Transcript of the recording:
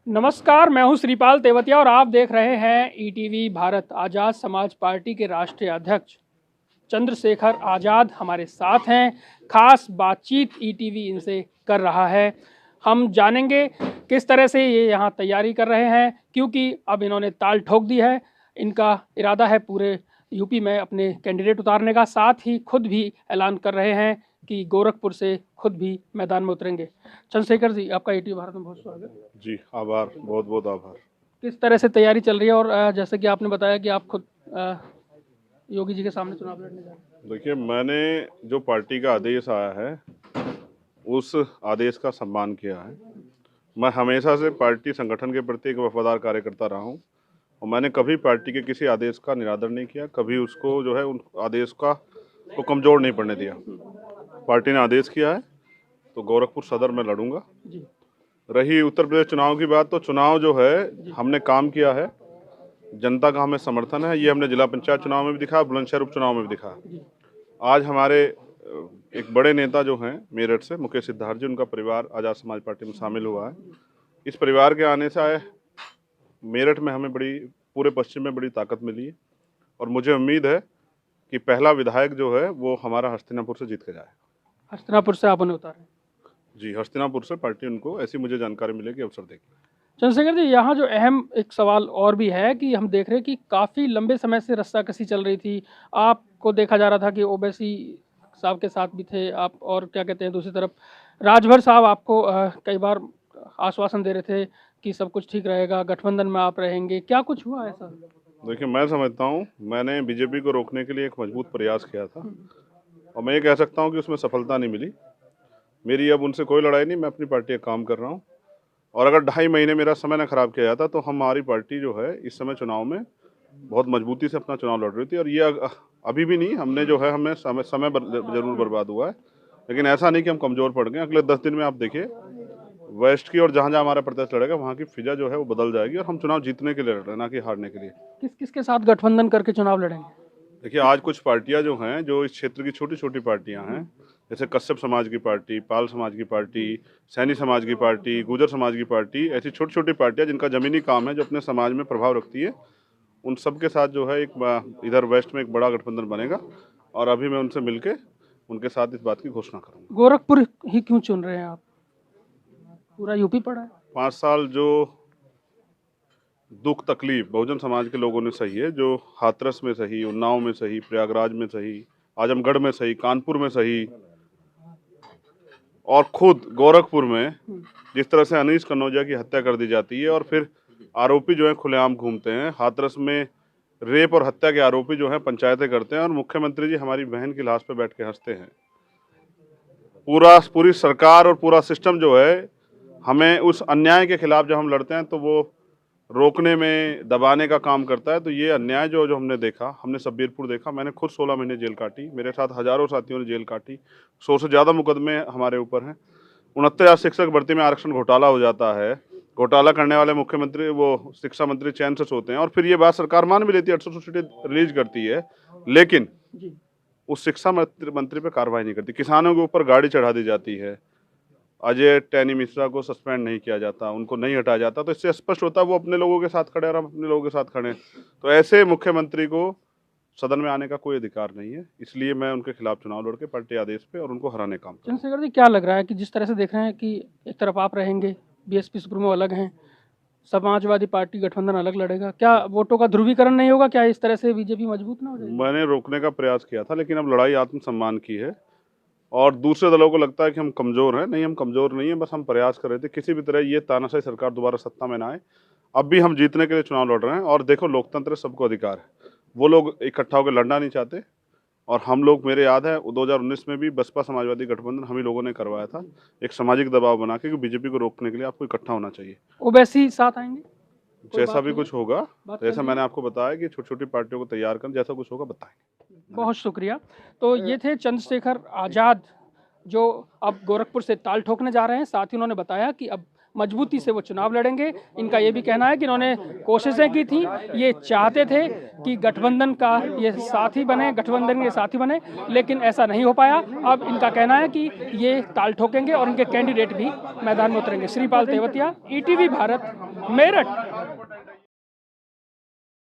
नमस्कार, मैं हूं श्रीपाल तेवतिया और आप देख रहे हैं ईटीवी भारत। आज़ाद समाज पार्टी के राष्ट्रीय अध्यक्ष चंद्रशेखर आज़ाद हमारे साथ हैं। खास बातचीत ईटीवी इनसे कर रहा है। हम जानेंगे किस तरह से ये यहाँ तैयारी कर रहे हैं, क्योंकि अब इन्होंने ताल ठोक दी है। इनका इरादा है पूरे यूपी में अपने कैंडिडेट उतारने का, साथ ही खुद भी ऐलान कर रहे हैं कि गोरखपुर से खुद भी मैदान में उतरेंगे। चंद्रशेखर जी, आपका ईटीवी भारत में बहुत स्वागत। जी, आभार, बहुत बहुत आभार। किस तरह से तैयारी चल रही है और जैसे कि आपने बताया कि आप खुद योगी जी के सामने चुनाव लड़ने जा रहे हैं। देखिए, मैंने जो पार्टी का आदेश आया है उस आदेश का सम्मान किया है। मैं हमेशा से पार्टी संगठन के प्रति एक वफादार कार्यकर्ता रहा हूँ और मैंने कभी पार्टी के किसी आदेश का निरादर नहीं किया, कभी उसको जो है उन आदेश का को कमज़ोर नहीं पड़ने दिया। पार्टी ने आदेश किया है तो गोरखपुर सदर में लड़ूंगा। जी। रही उत्तर प्रदेश चुनाव की बात, तो चुनाव जो है हमने काम किया है, जनता का हमें समर्थन है। ये हमने जिला पंचायत चुनाव में भी दिखा, बुलंदशहर उपचुनाव में भी दिखा। आज हमारे एक बड़े नेता जो हैं मेरठ से, मुकेश सिद्धार्थ जी, उनका परिवार आज़ाद समाज पार्टी में शामिल हुआ है। इस परिवार के आने से मेरठ में हमें पूरे पश्चिम में बड़ी ताकत मिली है और मुझे उम्मीद है कि पहला विधायक जो है वो हमारा हस्तिनापुर से जीत के जाएगा। हस्तिनापुर से आप उन्हें उतारें? जी, हस्तिनापुर से पार्टी उनको, ऐसी मुझे जानकारी मिलेगी, अवसर देगी। चंद्रशेखर जी, यहाँ जो अहम एक सवाल और भी है कि हम देख रहे हैं कि काफ़ी लंबे समय से रस्साकसी चल रही थी। आपको देखा जा रहा था कि ओवैसी साहब के साथ भी थे आप, और क्या कहते हैं, दूसरी तरफ राजभर साहब आपको कई बार आश्वासन दे रहे थे कि सब कुछ ठीक रहेगा, गठबंधन में आप रहेंगे। क्या कुछ हुआ ऐसा? देखिए, मैं समझता हूँ मैंने बीजेपी को रोकने के लिए एक मजबूत प्रयास किया था और मैं ये कह सकता हूँ कि उसमें सफलता नहीं मिली। मेरी अब उनसे कोई लड़ाई नहीं, मैं अपनी पार्टी का काम कर रहा हूँ और अगर 2.5 महीने मेरा समय ना खराब किया जाता तो हमारी पार्टी जो है इस समय चुनाव में बहुत मजबूती से अपना चुनाव लड़ रही थी। और ये अभी भी नहीं, हमने जो है हमें समय जरूर बर्बाद हुआ है, लेकिन ऐसा नहीं कि हम कमज़ोर पड़ गए। अगले 10 दिन में आप देखिए, वेस्ट की और जहाँ जहाँ हमारा प्रत्याशी लड़ेगा वहाँ की फिजा जो है वो बदल जाएगी और हम चुनाव जीतने के लिए लड़ रहे हैं, ना कि हारने के लिए। किस किस के साथ गठबंधन करके चुनाव लड़ेंगे? देखिए, आज कुछ पार्टियां जो हैं, जो इस क्षेत्र की छोटी छोटी पार्टियां हैं, जैसे कश्यप समाज की पार्टी, पाल समाज की पार्टी, सैनी समाज की पार्टी, गुजर समाज की पार्टी, ऐसी छोटी छोटी पार्टियां जिनका जमीनी काम है, जो अपने समाज में प्रभाव रखती है, उन सब के साथ जो है इधर वेस्ट में एक बड़ा गठबंधन बनेगा और अभी मैं उनसे मिलके उनके साथ इस बात की घोषणा करूँगा। गोरखपुर ही क्यों चुन रहे हैं आप? पूरा यूपी पड़ा है। 5 साल जो दुख तकलीफ बहुजन समाज के लोगों ने सही है, जो हाथरस में सही, उन्नाव में सही, प्रयागराज में सही, आजमगढ़ में सही, कानपुर में सही, और खुद गोरखपुर में जिस तरह से अनीस कन्नौजिया की हत्या कर दी जाती है और फिर आरोपी जो है खुलेआम घूमते हैं, हाथरस में रेप और हत्या के आरोपी जो हैं पंचायतें करते हैं और मुख्यमंत्री जी हमारी बहन की लाश पे बैठ के हंसते हैं। पूरी सरकार और पूरा सिस्टम जो है, हमें उस अन्याय के खिलाफ जब हम लड़ते हैं तो वो रोकने में, दबाने का काम करता है। तो ये अन्याय जो जो हमने देखा, हमने सब्बीरपुर देखा, मैंने खुद 16 महीने जेल काटी, मेरे साथ हजारों साथियों ने जेल काटी, 100 से ज़्यादा मुकदमे हमारे ऊपर हैं। 69,000 शिक्षक भर्ती में आरक्षण घोटाला हो जाता है, घोटाला करने वाले मुख्यमंत्री, वो शिक्षा मंत्री चैन से सोते हैं और फिर ये बात सरकार मान भी लेती है, 800 रिलीज करती है, लेकिन उस शिक्षा मंत्री पे कार्रवाई नहीं करती। किसानों के ऊपर गाड़ी चढ़ा दी जाती है, अजय टैनी मिश्रा को सस्पेंड नहीं किया जाता, उनको नहीं हटाया जाता। तो इससे स्पष्ट होता है वो अपने लोगों के साथ खड़े और हम अपने लोगों के साथ खड़े हैं। तो ऐसे मुख्यमंत्री को सदन में आने का कोई अधिकार नहीं है, इसलिए मैं उनके खिलाफ चुनाव लड़ के पार्टी आदेश पे और उनको हराने का काम करूंगा। चंद्रशेखर जी, क्या लग रहा है कि जिस तरह से देख रहे हैं कि एक तरफ आप रहेंगे, बीएसपी सुप्रीमो अलग हैं, समाजवादी पार्टी गठबंधन अलग लड़ेगा, क्या वोटों का ध्रुवीकरण नहीं होगा? क्या इस तरह से बीजेपी मजबूत ना हो जाएगी? मैंने रोकने का प्रयास किया था, लेकिन अब लड़ाई आत्मसम्मान की है और दूसरे दलों को लगता है कि हम कमजोर हैं। नहीं, हम कमजोर नहीं है, बस हम प्रयास कर रहे थे किसी भी तरह ये तानाशाही सरकार दोबारा सत्ता में ना आए। अब भी हम जीतने के लिए चुनाव लड़ रहे हैं और देखो, लोकतंत्र सबको अधिकार है। वो लोग इकट्ठा होकर लड़ना नहीं चाहते और हम लोग, मेरे याद है 2019 में भी बसपा समाजवादी गठबंधन हम ही लोगों ने करवाया था, एक सामाजिक दबाव बना के कि बीजेपी को रोकने के लिए आपको इकट्ठा होना चाहिए। ओवैसी साथ आएंगे? जैसा भी कुछ होगा, जैसा मैंने आपको बताया कि छोटी छोटी पार्टियों को तैयार कर, जैसा कुछ होगा बताएंगे। बहुत शुक्रिया। तो ये थे चंद्रशेखर आज़ाद, जो अब गोरखपुर से ताल ठोकने जा रहे हैं। साथ ही उन्होंने बताया कि अब मजबूती से वो चुनाव लड़ेंगे। इनका ये भी कहना है कि इन्होंने कोशिशें की थी, ये चाहते थे कि गठबंधन का ये साथी बने, गठबंधन के साथी बने, लेकिन ऐसा नहीं हो पाया। अब इनका कहना है कि ये ताल ठोकेंगे और इनके कैंडिडेट भी मैदान में उतरेंगे। श्रीपाल तेवतिया, ईटीवी भारत, मेरठ।